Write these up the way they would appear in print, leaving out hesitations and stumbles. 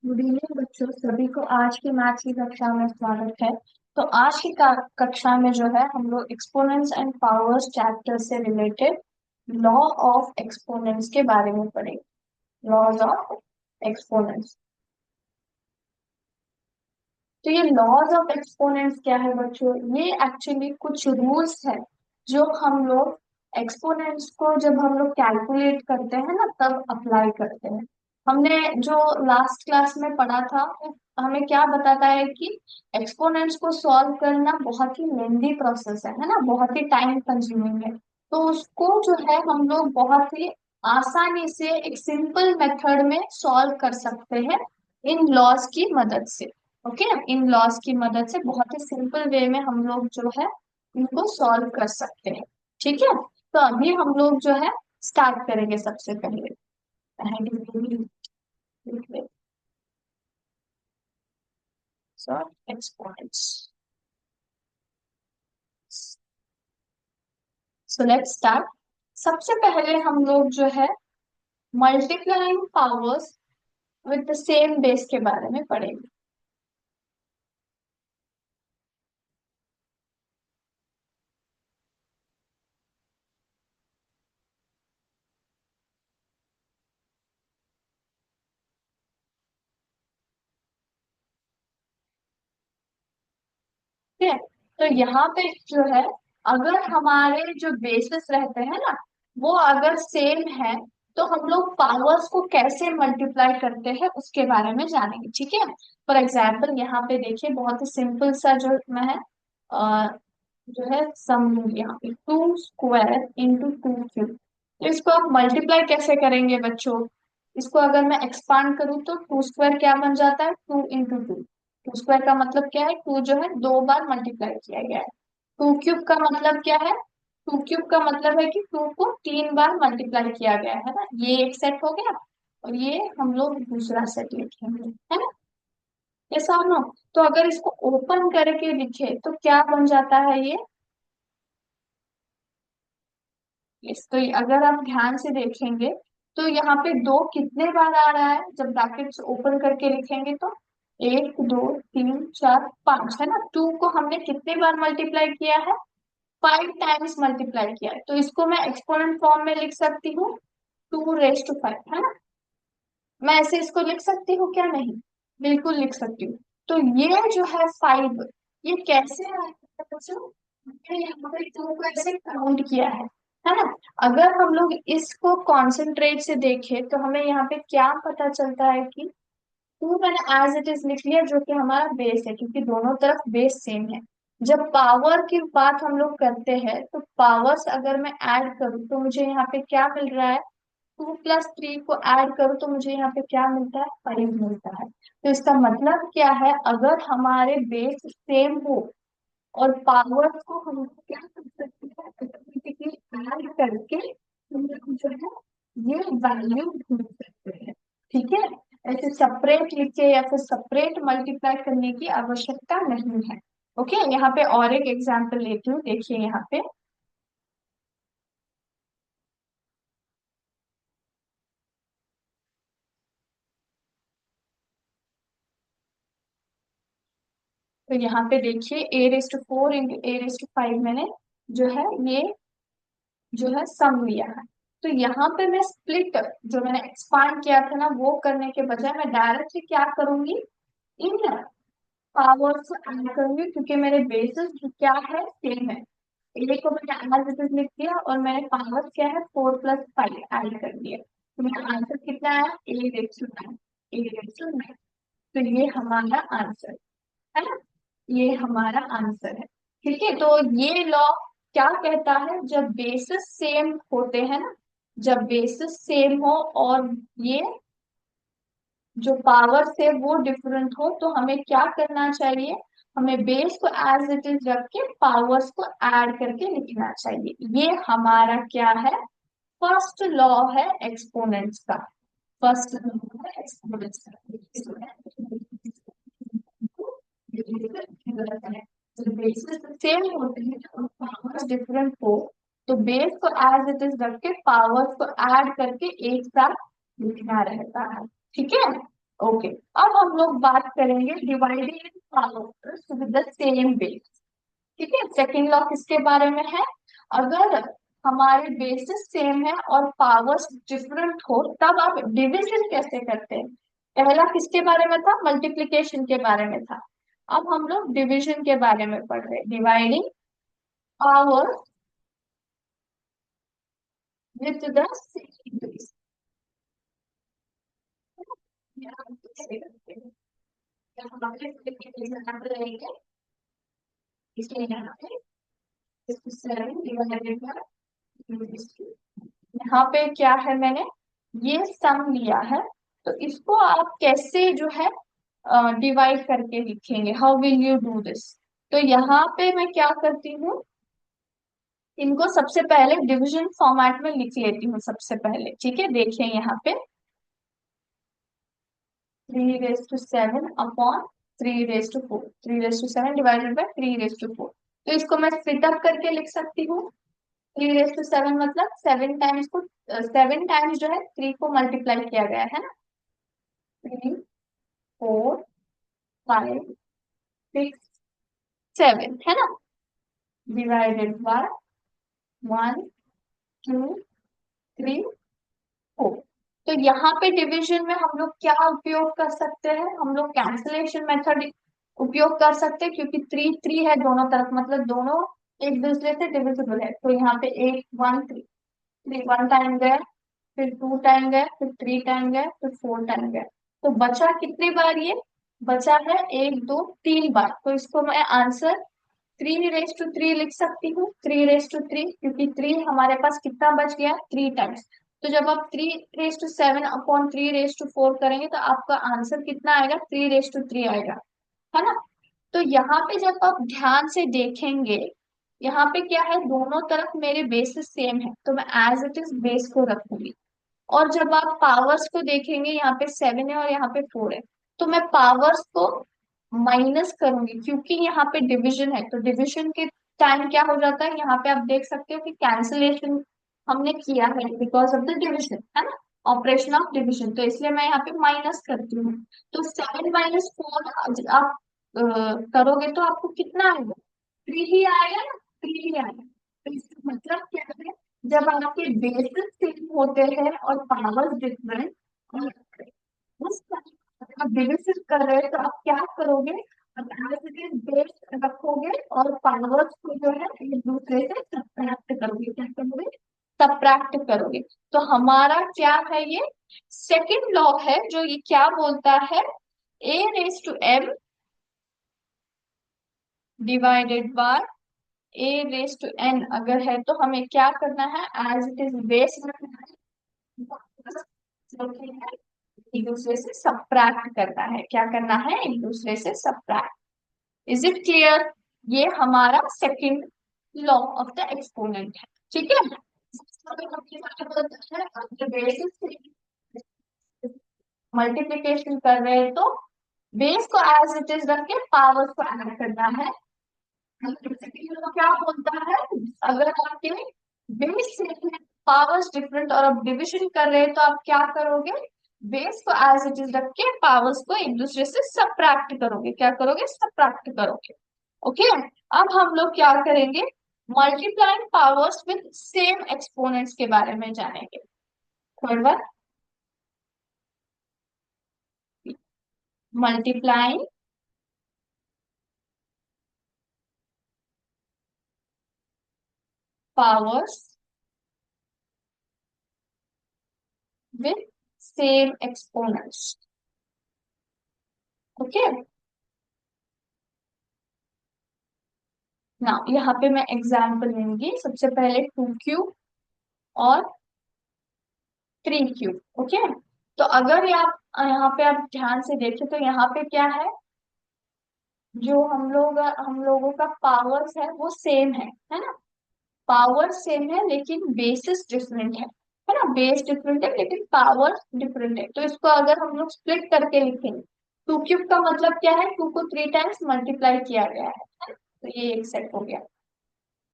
Good evening बच्चों सभी को आज की मैथ्स की कक्षा में स्वागत है। तो आज की कक्षा में जो है हम लोग एक्सपोनेंट्स एंड पावर्स चैप्टर से रिलेटेड लॉ ऑफ एक्सपोनेंट्स के बारे में पढ़ेंगे। Laws of exponents. तो ये लॉज ऑफ एक्सपोनेंट्स क्या है बच्चों? ये एक्चुअली कुछ रूल्स है जो हम लोग एक्सपोनेंट्स को जब हम लोग कैलकुलेट करते हैं ना तब अप्लाई करते हैं। हमने जो लास्ट क्लास में पढ़ा था वो हमें क्या बताता है कि एक्सपोनेंट्स को सॉल्व करना बहुत ही लेंदी प्रोसेस है ना, बहुत ही टाइम कंज्यूमिंग है। तो उसको जो है हम लोग बहुत ही आसानी से एक सिंपल मेथड में सॉल्व कर सकते हैं इन लॉज की मदद से। ओके, इन लॉज की मदद से बहुत ही सिंपल वे में हम लोग जो है इनको सॉल्व कर सकते हैं। ठीक है, तो अभी हम लोग जो है स्टार्ट करेंगे सबसे पहले। एक्सपोनेंट्स। So let's start. सबसे पहले हम लोग जो है multiplying powers with the same base के बारे में पढ़ेंगे। ठीक है, तो यहाँ पे जो है अगर हमारे जो बेसिस रहते हैं ना वो अगर सेम है तो हम लोग पावर्स को कैसे मल्टीप्लाई करते हैं उसके बारे में जानेंगे। ठीक है, फॉर एग्जाम्पल यहाँ पे देखिए बहुत ही सिंपल सा जो मैं है अ, जो है सम यहाँ पे 2 स्क्वायर इंटू 2 क्यूब। तो इसको आप मल्टीप्लाई कैसे करेंगे बच्चों? इसको अगर मैं एक्सपांड करूँ तो 2 स्क्वायर क्या बन जाता है? 2 इंटू 2। 2 स्क्वायर का मतलब क्या है? टू जो है 2 बार मल्टीप्लाई किया गया है। 2 क्यूब का मतलब क्या है? 2 क्यूब का मतलब है कि 2 को 3 बार मल्टीप्लाई किया गया है ना। ये एक सेट हो गया और ये हम लोग दूसरा सेट लिखेंगे, है ना। ऐसा हम लोग तो अगर इसको ओपन करके लिखे तो क्या बन जाता है ये? इस तो अगर आप ध्यान से देखेंगे तो यहाँ पे दो कितने बार आ रहा है जब ब्रैकेट्स ओपन करके लिखेंगे तो 1 2 3 4 5 है ना। टू को हमने कितने बार मल्टीप्लाई किया है? 5 टाइम्स मल्टीप्लाई किया है। तो इसको मैं एक्सपोनेंट फॉर्म में लिख सकती हूँ 2 raised to 5, है ना। मैं ऐसे इसको लिख सकती हूँ क्या? नहीं, बिल्कुल लिख सकती हूँ। तो ये जो है 5, ये कैसे आया है बच्चों? मैंने यहाँ पे 2 को ऐसे काउंट किया है ना। अगर हम लोग इसको कॉन्सेंट्रेट से देखें तो हमें यहाँ पे क्या पता चलता है कि 2 मैंने एज इट इज लिख लिया जो कि हमारा बेस है क्योंकि दोनों तरफ बेस सेम है। जब पावर की बात हम लोग करते हैं तो पावर्स अगर मैं ऐड करूँ तो मुझे यहाँ पे क्या मिल रहा है? 2 + 3 को ऐड करो तो मुझे यहाँ पे क्या मिलता है? 5 मिलता है। तो इसका मतलब क्या है? अगर हमारे बेस सेम हो और पावर्स को हम लोग क्या कर सकते हैं? अरिथमेटिकली ऐड करके हम लोग जो है ये वैल्यू ढूंढ सकते हैं। ठीक है, ऐसे सेपरेट लिख के या फिर सेपरेट मल्टीप्लाई करने की आवश्यकता नहीं है। ओके, यहाँ पे और एक एग्जांपल लेती हूँ, देखिए यहाँ पे। तो यहाँ पे देखिए a⁴ इंटू a⁵ मैंने जो है ये जो है सम लिया है। तो यहाँ पे मैं स्प्लिट जो मैंने एक्सपांड किया था ना वो करने के बजाय मैं डायरेक्टली क्या करूंगी? इन पावर्स को ऐड करूंगी क्योंकि मेरे बेसिस क्या है? सेम है। ए को मैंने एज इट इज लिख दिया और मैंने पावर्स क्या है? 4 + 5 ऐड कर दिया तो मेरा आंसर कितना है? a⁹ a⁹ तो ये हमारा आंसर है ना। ये हमारा आंसर है। ठीक है, तो ये लॉ क्या कहता है? जब बेसिस सेम होते हैं ना, जब बेसिस सेम हो और ये जो पावर है वो डिफरेंट हो तो हमें क्या करना चाहिए? हमें बेस को एज इट इज रख के पावर्स को ऐड करके लिखना चाहिए। ये हमारा क्या है? फर्स्ट लॉ है एक्सपोनेंट्स का। फर्स्ट लॉ है एक्सपोनेंट्स का। तो बेसिस सेम होते हैं और पावर्स डिफरेंट हो तो बेस को एज इट इज रख के पावर्स को ऐड करके एक साथ लिखना रहता है। ठीक है, ओके, अब हम लोग बात करेंगे dividing powers with the same base. ठीक है, सेकेंड लॉ किसके बारे में है? अगर हमारे बेसिस सेम है और पावर्स डिफरेंट हो तब आप डिविजन कैसे करते हैं? पहला किसके बारे में था? मल्टीप्लिकेशन के बारे में था। अब हम लोग डिवीजन के बारे में पढ़ रहे हैं। Dividing power with the same base. कैसे करते हैं? यहाँ पे एग्जाम्पल रहेंगे, इसलिए यहाँ पे 7 डिवाइडेड बाय, यहाँ पे क्या है, मैंने ये सम लिया है, तो इसको आप कैसे जो है डिवाइड करके लिखेंगे? How will you do this? तो यहाँ पे मैं क्या करती हूँ, इनको सबसे पहले डिवीजन फॉर्मेट में लिख लेती हूँ सबसे पहले। ठीक है, देखिए यहाँ पे 3 raised to 7 upon 3 raised to 4, 3 raised to 7 divided by 3 raised to 4। तो इसको मैं स्प्लिट अप करके लिख सकती हूँ। 3 raised to 7 मतलब 7 टाइम्स को, 7 टाइम्स जो है 3 को मल्टीप्लाई किया गया है ना। 3 4 5 6 7 है ना, डिवाइडेड बाय 1 2 3 4। तो यहाँ पे डिवीजन में हम लोग क्या उपयोग कर सकते हैं? हम लोग कैंसलेशन मेथड उपयोग कर सकते हैं, क्योंकि 3 3 है दोनों तरफ, मतलब दोनों एक दूसरे से डिविजिबल है। तो यहाँ पे एक 1 3 1 टाइम गया, फिर 2 टाइम गया, फिर 3 टाइम गया, फिर 4 टाइम गया। तो बचा कितनी बार ये? बचा है 1 2 3 बार। तो इसको मैं आंसर 3 raised to 3 लिख सकती हूँ। 3 raised to 3, क्योंकि 3 हमारे पास कितना बच गया? 3 टाइम्स। तो जब आप 3 raised to 7 upon 3 raised to 4 करेंगे तो आपका आंसर कितना आएगा? 3 raised to 3 आएगा, है ना। तो यहाँ पे जब आप ध्यान से देखेंगे, यहाँ पे क्या है, दोनों तरफ मेरे बेसिस सेम है, तो मैं एज इट इज बेस को रखूंगी। और जब आप पावर्स को देखेंगे, यहाँ पे 7 है और यहाँ पे 4 है, तो मैं पावर्स को माइनस करूंगी, क्योंकि यहाँ पे डिवीजन है। तो डिवीजन के टाइम क्या हो जाता है, यहाँ पे आप देख सकते हो कि कैंसिलेशन हमने किया है बिकॉज ऑफ द डिवीजन, है ना, ऑपरेशन ऑफ डिवीजन। तो इसलिए मैं यहाँ पे माइनस करती हूँ। तो 7 - 4 आप करोगे तो आपको कितना आएगा? 3 ही आएगा ना, 3 ही आएगा। तो इसका मतलब क्या है, जब आपके बेसिस सेम होते हैं और पावर्स डिफरेंट, और उस time आप डिविजन कर रहे हैं, तो आप क्या करोगे? आप एज इट इज बेस रखोगे और पावर्स को जो है एक दूसरे से सब्ट्रैक्ट करोगे। क्या करोगे? सब्ट्रैक्ट करोगे। तो हमारा क्या है, ये सेकंड लॉ है जो ये क्या बोलता है, a raised to m divided by a raised to n अगर है तो हमें क्या करना है? एज इट इज बेस रखना है, एक दूसरे से सब्ट्रैक्ट करना है। क्या करना है? एक दूसरे से सब्ट्रैक्ट। Is it clear? ये हमारा second law of the exponent है। ठीक है, मल्टीप्लीकेशन कर रहे हैं तो बेस को एज इट इज रख के पावर्स को ऐड करना है। तो क्या बोलता है, अगर आपके बेस से पावर्स डिफरेंट और आप डिविजन कर रहे हैं तो आप क्या करोगे? बेस को एज इट इज रख के पावर्स को एक दूसरे से सब्ट्रैक्ट करोगे। क्या करोगे? सब्ट्रैक्ट करोगे। ओके, अब हम लोग क्या करेंगे? Multiplying powers with same exponents के बारे में जानेंगे। Third one, multiplying powers with same exponents. Okay, ना यहाँ पे मैं एग्जाम्पल लूंगी। सबसे पहले 2 क्यूब और 3 क्यूब। ओके, तो अगर आप यहाँ पे आप ध्यान से देखें तो यहाँ पे क्या है, जो हम लोगों का पावर्स है वो सेम है ना। पावर सेम है लेकिन बेसिस डिफरेंट है ना। बेस डिफरेंट है लेकिन पावर डिफरेंट है। तो इसको अगर हम लोग स्प्लिट करके लिखेंगे, 2 क्यूब का मतलब क्या है? 2 को 3 टाइम्स मल्टीप्लाई किया गया है, तो ये एक सेट हो गया।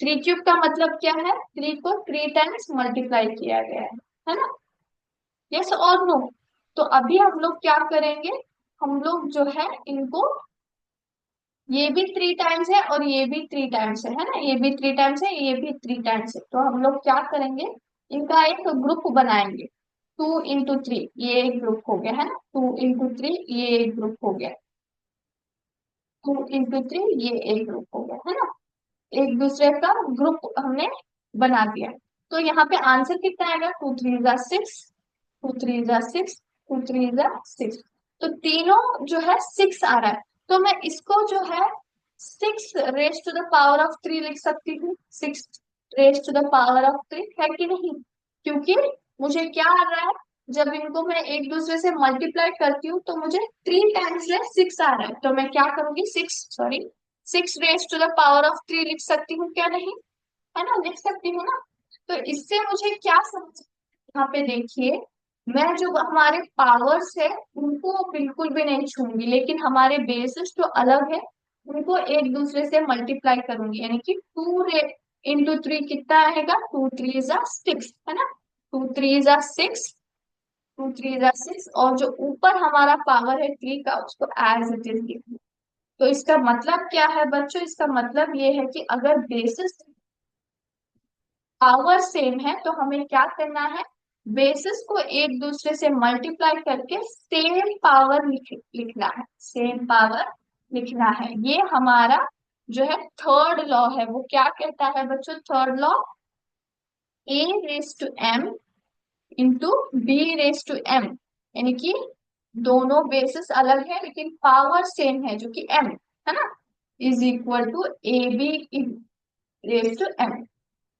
3 क्यूब का मतलब क्या है? 3 को 3 टाइम्स मल्टीप्लाई किया गया है ना। यस और नो? तो अभी हम लोग क्या करेंगे, हम लोग जो है इनको, ये भी 3 टाइम्स है और ये भी 3 टाइम्स है ना, ये भी 3 टाइम्स है, ये भी 3 टाइम्स है, तो हम लोग क्या करेंगे, इनका एक ग्रुप बनाएंगे। 2 into 3 ये एक ग्रुप हो गया है ना, 2 into 3 ये एक ग्रुप हो गया, 2 into 3 ये एक ग्रुप हो गया है ना, एक दूसरे का ग्रुप हमने बना दिया। तो यहाँ पे आंसर कितना आएगा, 2 3 जा 6, 2 3 जा 6, 2 3 जा 6, तो तीनों जो है 6 आ रहा है। तो मैं इसको जो है 6 raised to the power of 3 लिख सकती हूँ, 6 raised to the power of 3 है कि नहीं, क्योंकि मुझे क्या आ रहा है, जब इनको मैं एक दूसरे से मल्टीप्लाई करती हूँ तो मुझे 3 टाइम्स में 6 आ रहा है, तो मैं क्या करूंगी, 6 raised to the power of 3 लिख सकती हूँ क्या नहीं, है ना, लिख सकती हूँ ना। तो इससे मुझे क्या समझ, यहाँ पे देखिए, मैं जो हमारे पावर्स है उनको बिल्कुल भी नहीं छूंगी, लेकिन हमारे बेसिस जो अलग है उनको एक दूसरे से मल्टीप्लाई करूंगी, यानी कि 2 into 3 कितना आएगा, 2 3 जा 6 है ना, 2 3 जा 6, 2 3 जा 6, और जो ऊपर हमारा पावर है 3 का उसको एज इट इज लिख। तो इसका मतलब क्या है बच्चों, इसका मतलब ये है कि अगर बेसिस पावर सेम है तो हमें क्या करना है, बेसिस को एक दूसरे से मल्टीप्लाई करके सेम पावर लिखना है, सेम पावर लिखना है। ये हमारा जो है थर्ड लॉ है, वो क्या कहता है बच्चों, third law, A raised to m into B raised to m, यानी कि दोनों बेसिस अलग है लेकिन पावर सेम है जो कि m है ना, is equal to AB raised to m।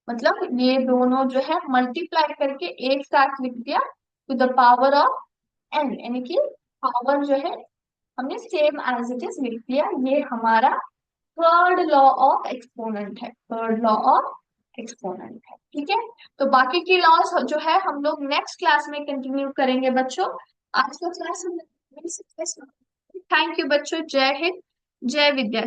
मतलब ये दोनों जो है मल्टीप्लाई करके एक साथ लिख दिया to the power of n, यानी कि पावर जो है हमने सेम एज इट इज लिख दिया। ये हमारा थर्ड लॉ ऑफ एक्सपोनेंट है, थर्ड लॉ ऑफ एक्सपोनेंट है, ठीक है। तो बाकी की लॉज जो है हम लोग नेक्स्ट क्लास में कंटिन्यू करेंगे बच्चों। आज का क्लास हम, थैंक यू बच्चों, जय हिंद, जय विद्या।